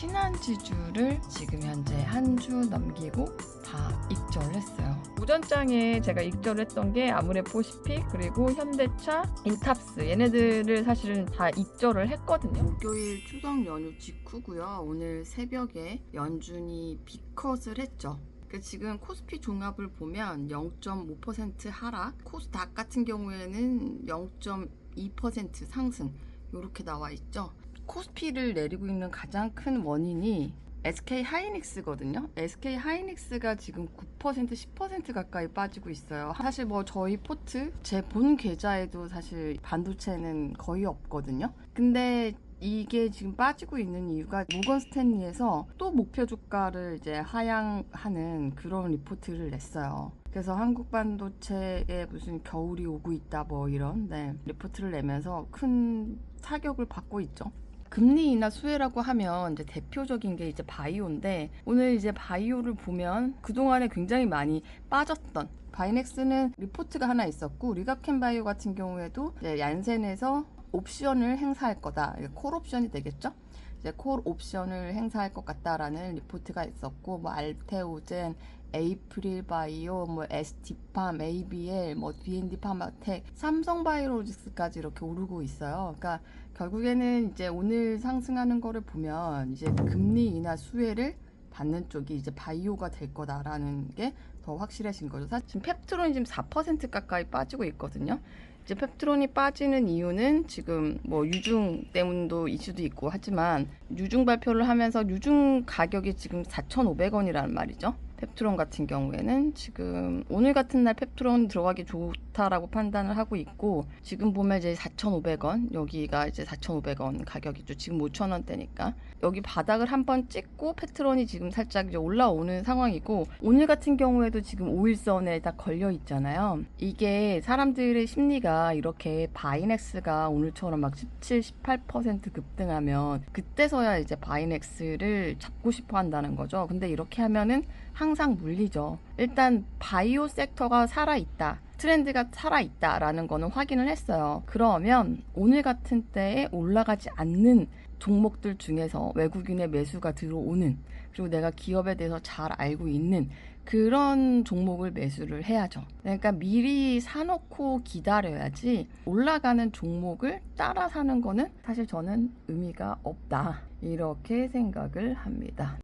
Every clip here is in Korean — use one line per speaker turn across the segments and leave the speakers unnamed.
신한지주를 지금 현재 한 주 넘기고 다 익절했어요. 오전장에 제가 익절했던 게 아모레포시픽 그리고 현대차, 인탑스 얘네들을 사실은 다 익절을 했거든요. 목요일 추석 연휴 직후고요. 오늘 새벽에 연준이 빅컷을 했죠. 지금 코스피 종합을 보면 0.5% 하락, 코스닥 같은 경우에는 0.2% 상승 이렇게 나와 있죠. 코스피를 내리고 있는 가장 큰 원인이 SK 하이닉스거든요. SK 하이닉스가 지금 9%, 10% 가까이 빠지고 있어요. 사실 뭐 저희 포트, 제 본 계좌에도 사실 반도체는 거의 없거든요. 근데 이게 지금 빠지고 있는 이유가 모건 스탠리에서 또 목표 주가를 이제 하향하는 그런 리포트를 냈어요. 그래서 한국 반도체에 무슨 겨울이 오고 있다 뭐 이런 리포트를 내면서 큰 타격을 받고 있죠. 금리 인하 수혜라고 하면 이제 대표적인 게 이제 바이오인데, 오늘 이제 바이오를 보면 그동안에 굉장히 많이 빠졌던 바이넥스는 리포트가 하나 있었고, 리가켄바이오 같은 경우에도 이제 얀센에서 옵션을 행사할 거다. 콜 옵션이 되겠죠? 이제 콜 옵션을 행사할 것 같다라는 리포트가 있었고, 뭐 알테오젠, 에이프릴 바이오, 뭐 ST팜, ABL, 뭐 BND 파마텍, 삼성바이오로직스까지 이렇게 오르고 있어요. 그러니까 결국에는 이제 오늘 상승하는 거를 보면 이제 금리 인하 수혜를 받는 쪽이 이제 바이오가 될 거다라는 게 더 확실해진 거죠. 사실 지금 펩트론이 지금 4% 가까이 빠지고 있거든요. 이제 펩트론이 빠지는 이유는 지금 뭐 유중 때문도 이슈도 있고 하지만, 유중 발표를 하면서 유중 가격이 지금 4,500원이라는 말이죠. 펩트론 같은 경우에는 지금 오늘 같은 날 펩트론 들어가기 좋다라고 판단을 하고 있고, 지금 보면 이제 4,500원, 여기가 이제 4,500원 가격이죠. 지금 5,000원대니까 여기 바닥을 한번 찍고 펩트론이 지금 살짝 이제 올라오는 상황이고, 오늘 같은 경우에도 지금 5일선에 다 걸려 있잖아요. 이게 사람들의 심리가 이렇게 바이넥스가 오늘처럼 막 17, 18% 급등하면 그때서야 이제 바이넥스를 잡고 싶어 한다는 거죠. 근데 이렇게 하면은 항상 물리죠. 일단 바이오 섹터가 살아있다, 트렌드가 살아있다라는 거는 확인을 했어요. 그러면 오늘 같은 때에 올라가지 않는 종목들 중에서 외국인의 매수가 들어오는, 그리고 내가 기업에 대해서 잘 알고 있는 그런 종목을 매수를 해야죠. 그러니까 미리 사놓고 기다려야지 올라가는 종목을 따라 사는 거는 사실 저는 의미가 없다, 이렇게 생각을 합니다.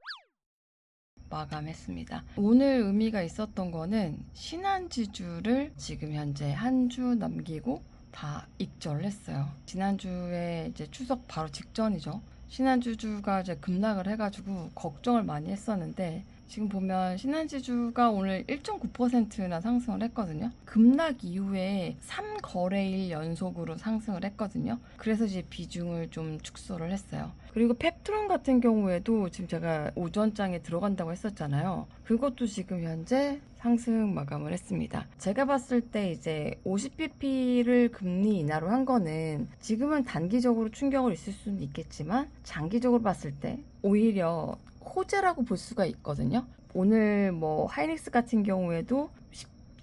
마감했습니다. 오늘 의미가 있었던 거는 신한지주를 지금 현재 한 주 넘기고 다 익절했어요. 지난주에 이제 추석 바로 직전이죠. 신한지주가 이제 급락을 해가지고 걱정을 많이 했었는데, 지금 보면 신한지주가 오늘 1.9%나 상승을 했거든요. 급락 이후에 3거래일 연속으로 상승을 했거든요. 그래서 이제 비중을 좀 축소를 했어요. 그리고 펩트론 같은 경우에도 지금 제가 오전장에 들어간다고 했었잖아요. 그것도 지금 현재 상승 마감을 했습니다. 제가 봤을 때 이제 50bp를 금리 인하로 한 거는 지금은 단기적으로 충격을 있을 수는 있겠지만, 장기적으로 봤을 때 오히려 호재라고 볼 수가 있거든요. 오늘 뭐 하이닉스 같은 경우에도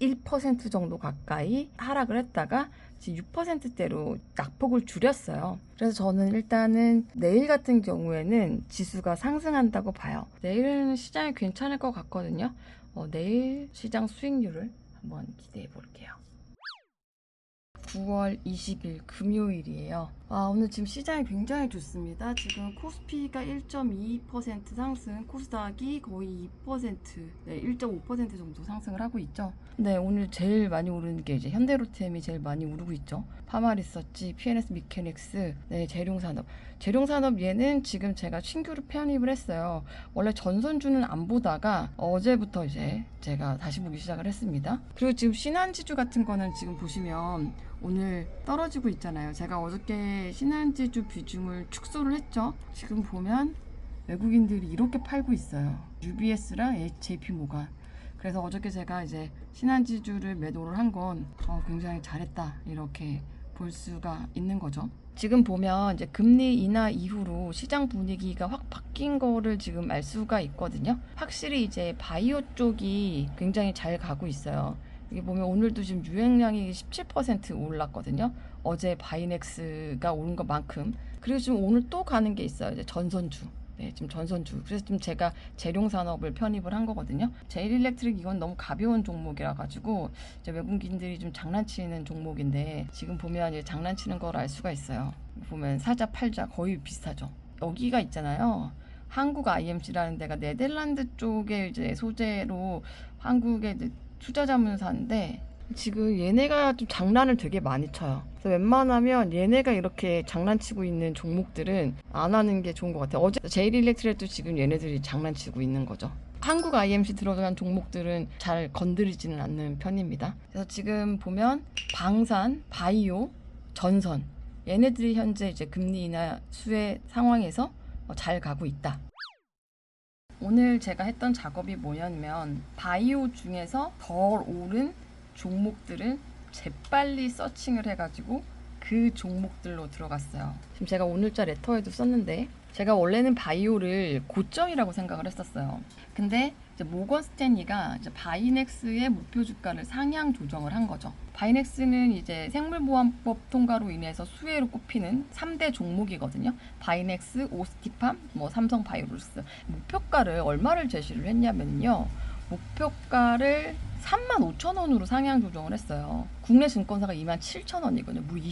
11% 정도 가까이 하락을 했다가 지금 6%대로 낙폭을 줄였어요. 그래서 저는 일단은 내일 같은 경우에는 지수가 상승한다고 봐요. 내일은 시장이 괜찮을 것 같거든요. 내일 시장 수익률을 한번 기대해 볼게요. 9월 20일 금요일이에요. 오늘 지금 시장이 굉장히 좋습니다. 지금 코스피가 1.22% 상승, 코스닥이 거의 2%, 1.5% 정도 상승을 하고 있죠. 네, 오늘 제일 많이 오르는 게 이제 현대로템이 제일 많이 오르고 있죠. 파마리서치, PNS 미케닉스, 재룡산업. 재룡산업 얘는 지금 제가 신규로 편입을 했어요. 원래 전선주는 안 보다가 어제부터 이제 제가 다시 보기 시작을 했습니다. 그리고 지금 신한지주 같은 거는 지금 보시면 오늘 떨어지고 있잖아요. 제가 어저께 신한지주 비중을 축소를 했죠. 지금 보면 외국인들이 이렇게 팔고 있어요. UBS랑 JP모간. 그래서 어저께 제가 이제 신한지주를 매도를 한 건 굉장히 잘했다, 이렇게 볼 수가 있는 거죠. 지금 보면 이제 금리 인하 이후로 시장 분위기가 확 바뀐 거를 지금 알 수가 있거든요. 확실히 이제 바이오 쪽이 굉장히 잘 가고 있어요. 여기 보면 오늘도 지금 유행량이 17% 올랐거든요. 어제 바이넥스가 오른 것만큼. 그리고 지금 오늘 또 가는 게 있어요. 이제 전선주. 네, 지금 전선주. 그래서 좀 제가 재룡 산업을 편입을 한 거거든요. 제일일렉트릭 이건 너무 가벼운 종목이라 가지고 이제 외국인들이 좀 장난치는 종목인데 지금 보면 이제 장난치는 걸 알 수가 있어요. 보면 사자 팔자 거의 비슷하죠. 여기가 있잖아요. 한국 IMC라는 데가 네덜란드 쪽에 이제 소재로 한국의 투자자문사인데 지금 얘네가 좀 장난을 되게 많이 쳐요. 그래서 웬만하면 얘네가 이렇게 장난치고 있는 종목들은 안 하는 게 좋은 것 같아요. 어제 제일일렉트릭도 지금 얘네들이 장난치고 있는 거죠. 한국 IMC 들어간 종목들은 잘 건드리지는 않는 편입니다. 그래서 지금 보면 방산, 바이오, 전선 얘네들이 현재 이제 금리 인하 수혜 상황에서 잘 가고 있다. 오늘 제가 했던 작업이 뭐냐면 바이오 중에서 덜 오른 종목들은 재빨리 서칭을 해가지고 그 종목들로 들어갔어요. 지금 제가 오늘자 레터에도 썼는데 제가 원래는 바이오를 고점이라고 생각을 했었어요. 근데 이제 모건 스탠리가 이제 바이넥스의 목표 주가를 상향 조정을 한 거죠. 바이넥스는 이제 생물보안법 통과로 인해서 수혜로 꼽히는 3대 종목이거든요. 바이넥스, 오스티팜, 삼성바이오로스. 목표가를 얼마를 제시를 했냐면요. 목표가를 35,000원으로 상향 조정을 했어요. 국내 증권사가 27,000원이거든요. 무려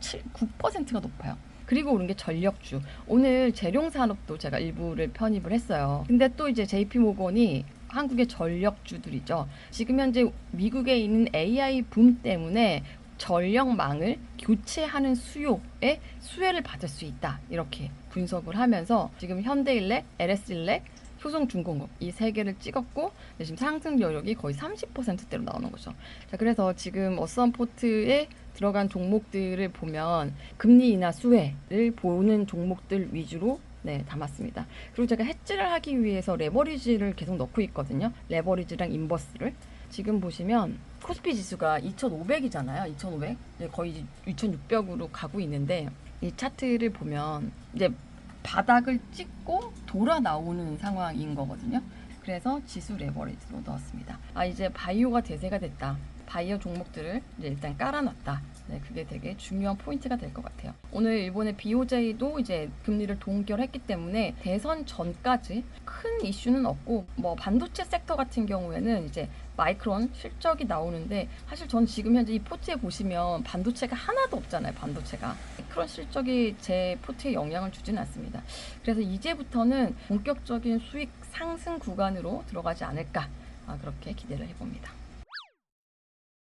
9%가 높아요. 그리고 오른 게 전력주. 오늘 재룡산업도 제가 일부를 편입을 했어요. 근데 또 이제 JP모건이 한국의 전력주들이죠. 지금 현재 미국에 있는 AI 붐 때문에 전력망을 교체하는 수요에 수혜를 받을 수 있다. 이렇게 분석을 하면서 지금 현대일렉, LS일렉, 효성중공업 이 세 개를 찍었고 지금 상승 여력이 거의 30%대로 나오는 거죠. 자, 그래서 지금 어썸포트에 들어간 종목들을 보면 금리 인하 수혜를 보는 종목들 위주로 담았습니다. 그리고 제가 해지를 하기 위해서 레버리지를 계속 넣고 있거든요. 레버리지랑 인버스를. 지금 보시면 코스피 지수가 2,500이잖아요. 2,500. 거의 2,600으로 가고 있는데 이 차트를 보면 이제 바닥을 찍고 돌아 나오는 상황인 거거든요. 그래서 지수 레버리지로 넣었습니다. 이제 바이오가 대세가 됐다. 바이오 종목들을 이제 일단 깔아놨다. 네, 그게 되게 중요한 포인트가 될 것 같아요. 오늘 일본의 BOJ도 이제 금리를 동결했기 때문에 대선 전까지 큰 이슈는 없고, 반도체 섹터 같은 경우에는 이제 마이크론 실적이 나오는데, 사실 전 지금 현재 이 포트에 보시면 반도체가 하나도 없잖아요. 반도체가. 그런 실적이 제 포트에 영향을 주지는 않습니다. 그래서 이제부터는 본격적인 수익 상승 구간으로 들어가지 않을까, 그렇게 기대를 해봅니다.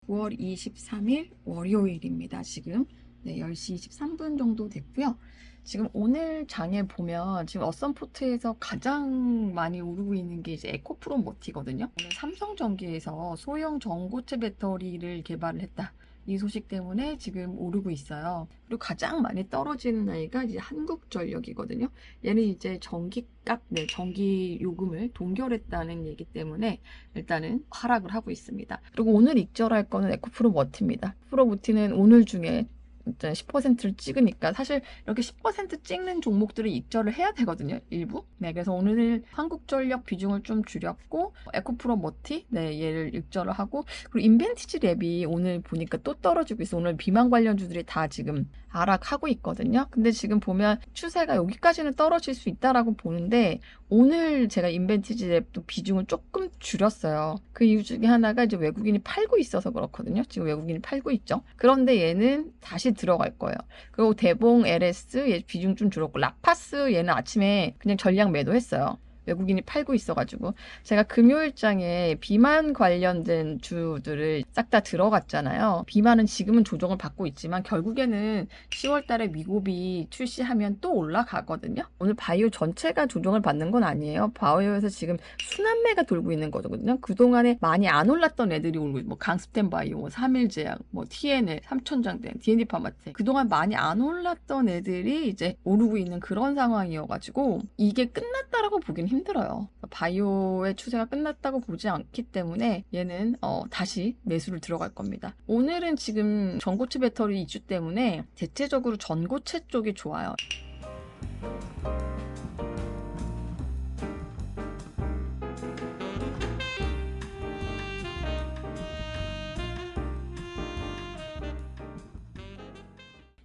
9월 23일 월요일입니다. 지금 10시 23분 정도 됐고요. 지금 오늘 장에 보면 지금 어썸포트에서 가장 많이 오르고 있는 게 이제 에코프로 모티거든요. 오늘 삼성전기에서 소형 전고체 배터리를 개발을 했다. 이 소식 때문에 지금 오르고 있어요. 그리고 가장 많이 떨어지는 아이가 이제 한국전력이거든요. 얘는 이제 전기값, 전기 요금을 동결했다는 얘기 때문에 일단은 하락을 하고 있습니다. 그리고 오늘 익절할 거는 에코프로 머티입니다. 프로 머티는 오늘 중에 10%를 찍으니까 사실 이렇게 10% 찍는 종목들을 익절을 해야 되거든요. 일부. 그래서 오늘 한국전력 비중을 좀 줄였고 에코프로 머티 얘를 익절을 하고, 그리고 인벤티지 랩이 오늘 보니까 또 떨어지고 있어. 오늘 비만 관련주들이 다 지금 하락하고 있거든요. 근데 지금 보면 추세가 여기까지는 떨어질 수 있다라고 보는데 오늘 제가 인벤티지 랩도 비중을 조금 줄였어요. 그 이유 중에 하나가 이제 외국인이 팔고 있어서 그렇거든요. 지금 외국인이 팔고 있죠. 그런데 얘는 다시 들어갈 거예요. 그리고 대봉 LS 얘 비중 좀 줄었고, 라파스 얘는 아침에 그냥 전량 매도했어요. 외국인이 팔고 있어가지고. 제가 금요일장에 비만 관련된 주들을 싹 다 들어갔잖아요. 비만은 지금은 조정을 받고 있지만 결국에는 10월 달에 미국이 출시하면 또 올라가거든요. 오늘 바이오 전체가 조정을 받는 건 아니에요. 바이오에서 지금 순환매가 돌고 있는 거거든요. 그동안에 많이 안 올랐던 애들이 오르고 있고, 강스텐 바이오, 3일제약, TNL, 삼천장대, D&D 파마텍. 그동안 많이 안 올랐던 애들이 이제 오르고 있는 그런 상황이어가지고 이게 끝났다라고 보긴 힘들어요. 바이오의 추세가 끝났다고 보지 않기 때문에 얘는 다시 매수를 들어갈 겁니다. 오늘은 지금 전고체 배터리 이슈 때문에 대체적으로 전고체 쪽이 좋아요.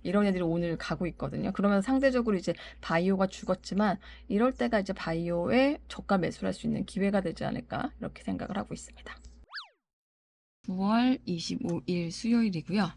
이런 애들이 오늘 가고 있거든요. 그러면 상대적으로 이제 바이오가 죽었지만 이럴 때가 이제 바이오에 저가 매수를 할 수 있는 기회가 되지 않을까 이렇게 생각을 하고 있습니다. 9월 25일 수요일이고요.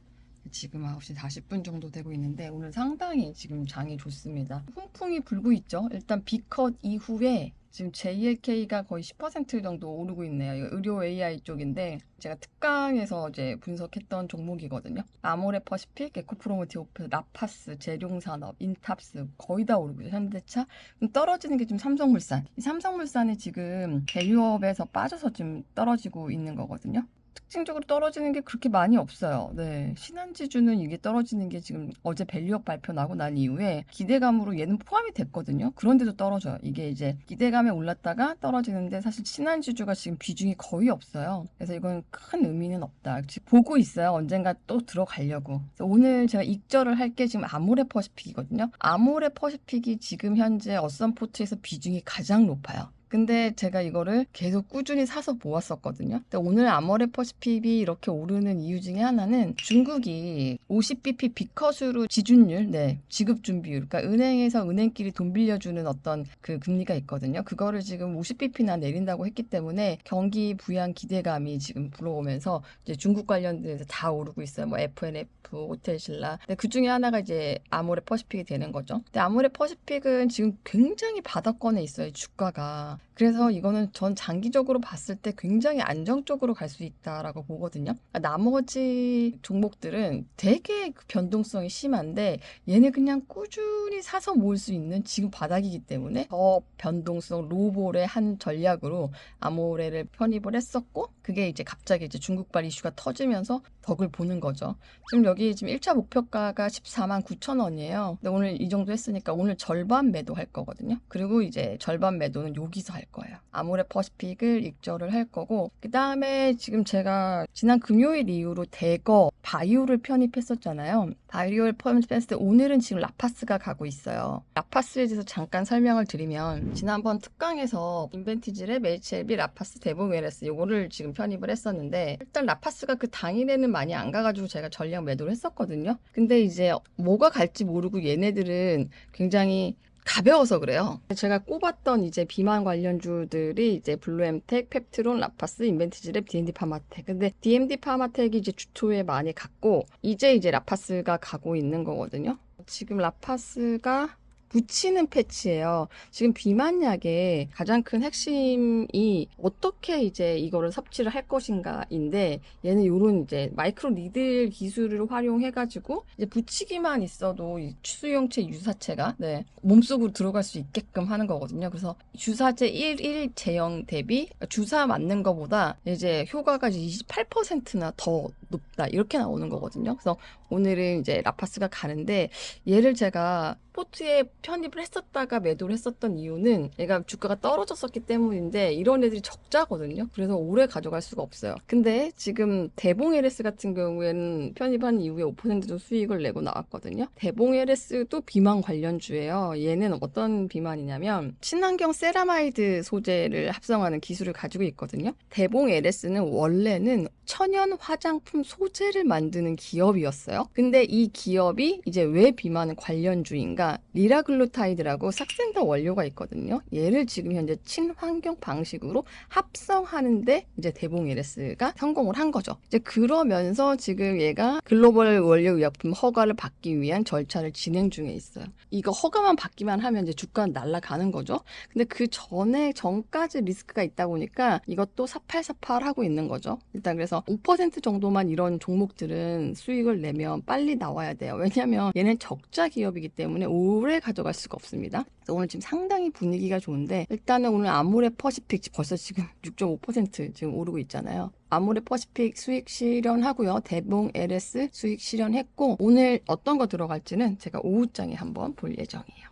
지금 9시 40분 정도 되고 있는데 오늘 상당히 지금 장이 좋습니다. 훈풍이 불고 있죠. 일단 B컷 이후에 지금 JLK가 거의 10% 정도 오르고 있네요. 이거 의료 AI 쪽인데 제가 특강에서 이제 분석했던 종목이거든요. 아모레퍼시픽, 에코프로모티브, 라파스, 재룡산업, 인탑스 거의 다 오르고 있어요. 현대차. 떨어지는 게 좀 삼성물산. 이 삼성물산이 지금 밸류업에서 빠져서 지금 떨어지고 있는 거거든요. 특징적으로 떨어지는 게 그렇게 많이 없어요. 네. 신한지주는 이게 떨어지는 게 지금 어제 밸류업 발표 나고 난 이후에 기대감으로 얘는 포함이 됐거든요. 그런데도 떨어져요. 이게 이제 기대감에 올랐다가 떨어지는데 사실 신한지주가 지금 비중이 거의 없어요. 그래서 이건 큰 의미는 없다. 지금 보고 있어요. 언젠가 또 들어가려고. 그래서 오늘 제가 익절을 할 게 지금 아모레퍼시픽이거든요. 아모레퍼시픽이 지금 현재 어썸포트에서 비중이 가장 높아요. 근데 제가 이거를 계속 꾸준히 사서 모았었거든요. 근데 오늘 아모레퍼시픽이 이렇게 오르는 이유 중에 하나는 중국이 50bp B컷으로 지준율, 지급 준비율, 그러니까 은행에서 은행끼리 돈 빌려주는 어떤 그 금리가 있거든요. 그거를 지금 50bp나 내린다고 했기 때문에 경기 부양 기대감이 지금 불어오면서 이제 중국 관련돼서 다 오르고 있어요. 뭐 FNF, 호텔신라. 근데 그 중에 하나가 이제 아모레퍼시픽이 되는 거죠. 근데 아모레퍼시픽은 지금 굉장히 바닥권에 있어요. 주가가. 그래서 이거는 전 장기적으로 봤을 때 굉장히 안정적으로 갈 수 있다라고 보거든요. 나머지 종목들은 되게 그 변동성이 심한데 얘네 그냥 꾸준히 사서 모을 수 있는 지금 바닥이기 때문에 더 변동성 로볼의 한 전략으로 아모레를 편입을 했었고 그게 이제 갑자기 이제 중국발 이슈가 터지면서 덕을 보는 거죠. 지금 여기 지금 1차 목표가가 14만 9천 원이에요. 근데 오늘 이 정도 했으니까 오늘 절반 매도할 거거든요. 그리고 이제 절반 매도는 여기서 할 거예요. 아모레퍼시픽을 익절을 할 거고 그 다음에 지금 제가 지난 금요일 이후로 대거 바이오를 편입했었잖아요. 바이오를 편입했을 때 오늘은 지금 라파스가 가고 있어요. 라파스에 대해서 잠깐 설명을 드리면 지난번 특강에서 인벤티지랩, HLB, 라파스, 대봉 LS 요거를 지금 편입을 했었는데 일단 라파스가 그 당일에는 많이 안 가가지고 제가 전량 매도를 했었거든요. 근데 이제 뭐가 갈지 모르고 얘네들은 굉장히 가벼워서 그래요. 제가 꼽았던 이제 비만 관련주들이 이제 블루엠텍, 펩트론, 라파스, 인벤티지랩, D&D 파마텍. 근데 D&D 파마텍이 이제 주초에 많이 갔고 이제 라파스가 가고 있는 거거든요. 지금 라파스가 붙이는 패치예요. 지금 비만약의 가장 큰 핵심이 어떻게 이제 이거를 섭취를 할 것인가인데 얘는 요런 이제 마이크로 니들 기술을 활용해가지고 이제 붙이기만 있어도 이 수용체 유사체가 몸속으로 들어갈 수 있게끔 하는 거거든요. 그래서 주사제 1일 제형 대비 주사 맞는 거보다 이제 효과가 28%나 더 높다 이렇게 나오는 거거든요. 그래서 오늘은 이제 라파스가 가는데 얘를 제가 포트에 편입을 했었다가 매도를 했었던 이유는 얘가 주가가 떨어졌었기 때문인데 이런 애들이 적자거든요. 그래서 오래 가져갈 수가 없어요. 근데 지금 대봉 LS 같은 경우에는 편입한 이후에 5% 수익을 내고 나왔거든요. 대봉 LS도 비만 관련주예요. 얘는 어떤 비만이냐면 친환경 세라마이드 소재를 합성하는 기술을 가지고 있거든요. 대봉 LS는 원래는 천연 화장품 소재를 만드는 기업이었어요. 근데 이 기업이 이제 왜 비만 관련주인가? 리라글루타이드라고 삭센더 원료가 있거든요. 얘를 지금 현재 친환경 방식으로 합성하는데 이제 대봉 LS가 성공을 한 거죠. 이제 그러면서 지금 얘가 글로벌 원료의약품 허가를 받기 위한 절차를 진행 중에 있어요. 이거 허가만 받기만 하면 이제 주가는 날아가는 거죠. 근데 그 전까지 리스크가 있다 보니까 이것도 사팔사팔 하고 있는 거죠. 일단 그래서 5% 정도만 이런 종목들은 수익을 내면 빨리 나와야 돼요. 왜냐하면 얘는 적자 기업이기 때문에 오래 가져갈 수가 없습니다. 그래서 오늘 지금 상당히 분위기가 좋은데 일단은 오늘 아모레퍼시픽 벌써 지금 6.5% 지금 오르고 있잖아요. 아모레퍼시픽 수익 실현하고요. 대봉 LS 수익 실현했고 오늘 어떤 거 들어갈지는 제가 오후장에 한번 볼 예정이에요.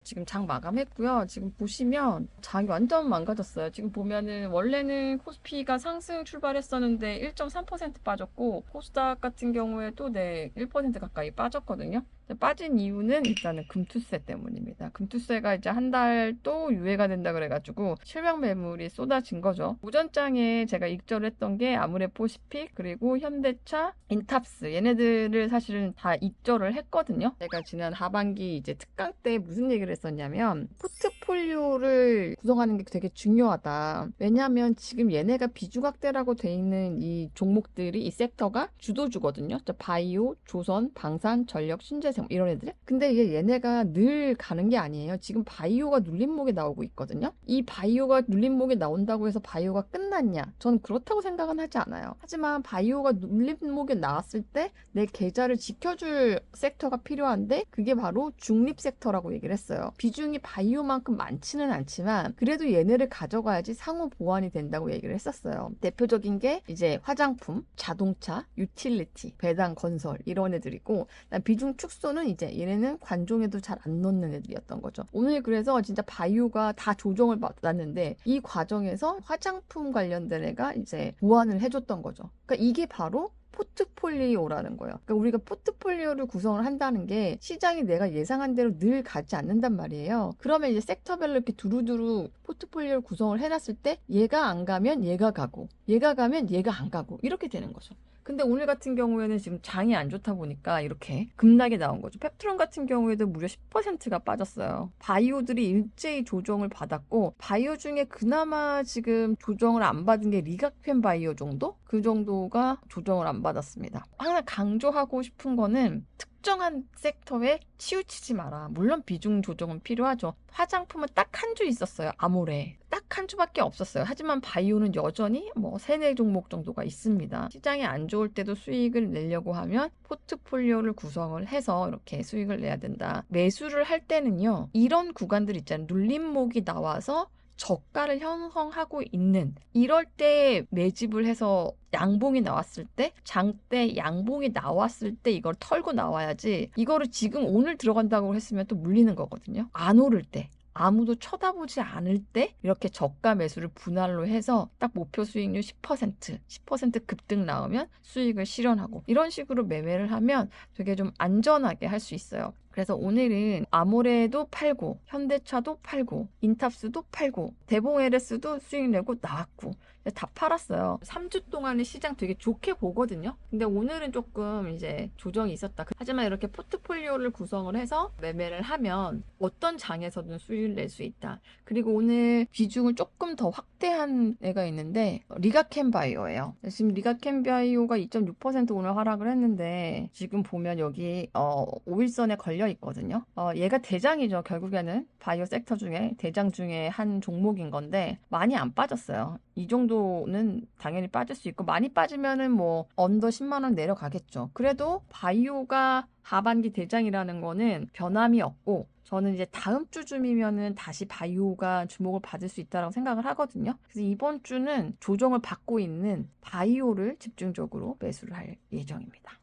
지금 장 마감했고요. 지금 보시면 장이 완전 망가졌어요. 지금 보면은 원래는 코스피가 상승 출발했었는데 1.3% 빠졌고 코스닥 같은 경우에도 1% 가까이 빠졌거든요. 빠진 이유는 일단은 금투세 때문입니다. 금투세가 이제 한 달 또 유예가 된다 그래가지고 실명 매물이 쏟아진 거죠. 오전장에 제가 익절을 했던 게 아모레포시픽 그리고 현대차, 인탑스 얘네들을 사실은 다 익절을 했거든요. 제가 지난 하반기 이제 특강 때 무슨 얘기를 했었냐면 포트폴리오를 구성하는 게 되게 중요하다. 왜냐하면 지금 얘네가 비중확대라고 돼 있는 이 종목들이 이 섹터가 주도주거든요. 바이오, 조선, 방산, 전력, 신재생 이런 애들. 근데 이게 얘네가 늘 가는 게 아니에요. 지금 바이오가 눌림목에 나오고 있거든요. 이 바이오가 눌림목에 나온다고 해서 바이오가 끝났냐? 저는 그렇다고 생각은 하지 않아요. 하지만 바이오가 눌림목에 나왔을 때 내 계좌를 지켜줄 섹터가 필요한데 그게 바로 중립 섹터라고 얘기를 했어요. 비중이 바이오만큼 많지는 않지만 그래도 얘네를 가져가야지 상호 보완이 된다고 얘기를 했었어요. 대표적인 게 이제 화장품, 자동차, 유틸리티, 배당, 건설 이런 애들이고 비중 축소는 이제 얘네는 관종에도 잘 안 넣는 애들이었던 거죠. 오늘 그래서 진짜 바이오가 다 조정을 받았는데 이 과정에서 화장품 관련된 애가 이제 보완을 해줬던 거죠. 그러니까 이게 바로 포트폴리오라는 거예요. 그러니까 우리가 포트폴리오를 구성을 한다는 게 시장이 내가 예상한 대로 늘 가지 않는단 말이에요. 그러면 이제 섹터별로 이렇게 두루두루 포트폴리오를 구성을 해놨을 때 얘가 안 가면 얘가 가고 얘가 가면 얘가 안 가고 이렇게 되는 거죠. 근데 오늘 같은 경우에는 지금 장이 안 좋다 보니까 이렇게 급락이 나온 거죠. 펩트론 같은 경우에도 무려 10%가 빠졌어요. 바이오들이 일제히 조정을 받았고 바이오 중에 그나마 지금 조정을 안 받은 게 리가펜 바이오 정도? 그 정도가 조정을 안 받았습니다. 항상 강조하고 싶은 거는 특정한 섹터에 치우치지 마라. 물론 비중 조정은 필요하죠. 화장품은 딱 한 주 있었어요. 아모레. 딱 한 주밖에 없었어요. 하지만 바이오는 여전히 뭐 3-4 종목 정도가 있습니다. 시장이 안 좋을 때도 수익을 내려고 하면 포트폴리오를 구성을 해서 이렇게 수익을 내야 된다. 매수를 할 때는요. 이런 구간들 있잖아요. 눌림목이 나와서 저가를 형성하고 있는 이럴 때 매집을 해서 양봉이 나왔을 때 장 때 양봉이 나왔을 때 이걸 털고 나와야지 이거를 지금 오늘 들어간다고 했으면 또 물리는 거거든요. 안 오를 때 아무도 쳐다보지 않을 때 이렇게 저가 매수를 분할로 해서 딱 목표 수익률 10% 급등 나오면 수익을 실현하고 이런 식으로 매매를 하면 되게 좀 안전하게 할 수 있어요. 그래서 오늘은 아모레도 팔고 현대차도 팔고 인탑스도 팔고 대봉 LS도 수익 내고 나왔고 다 팔았어요. 3주 동안은 시장 되게 좋게 보거든요. 근데 오늘은 조금 이제 조정이 있었다. 하지만 이렇게 포트폴리오를 구성을 해서 매매를 하면 어떤 장에서든 수익을 낼 수 있다. 그리고 오늘 비중을 조금 더 확대한 애가 있는데 리가켄 바이오예요. 지금 리가켄 바이오가 2.6% 오늘 하락을 했는데 지금 보면 여기 5일선에 걸려 있거든요. 얘가 대장이죠. 결국에는 바이오 섹터 중에 대장 중에 한 종목인 건데 많이 안 빠졌어요. 이 정도는 당연히 빠질 수 있고 많이 빠지면은 뭐 언더 10만 원 내려가겠죠. 그래도 바이오가 하반기 대장이라는 거는 변함이 없고 저는 이제 다음 주쯤이면은 다시 바이오가 주목을 받을 수 있다고 생각을 하거든요. 그래서 이번 주는 조정을 받고 있는 바이오를 집중적으로 매수를 할 예정입니다.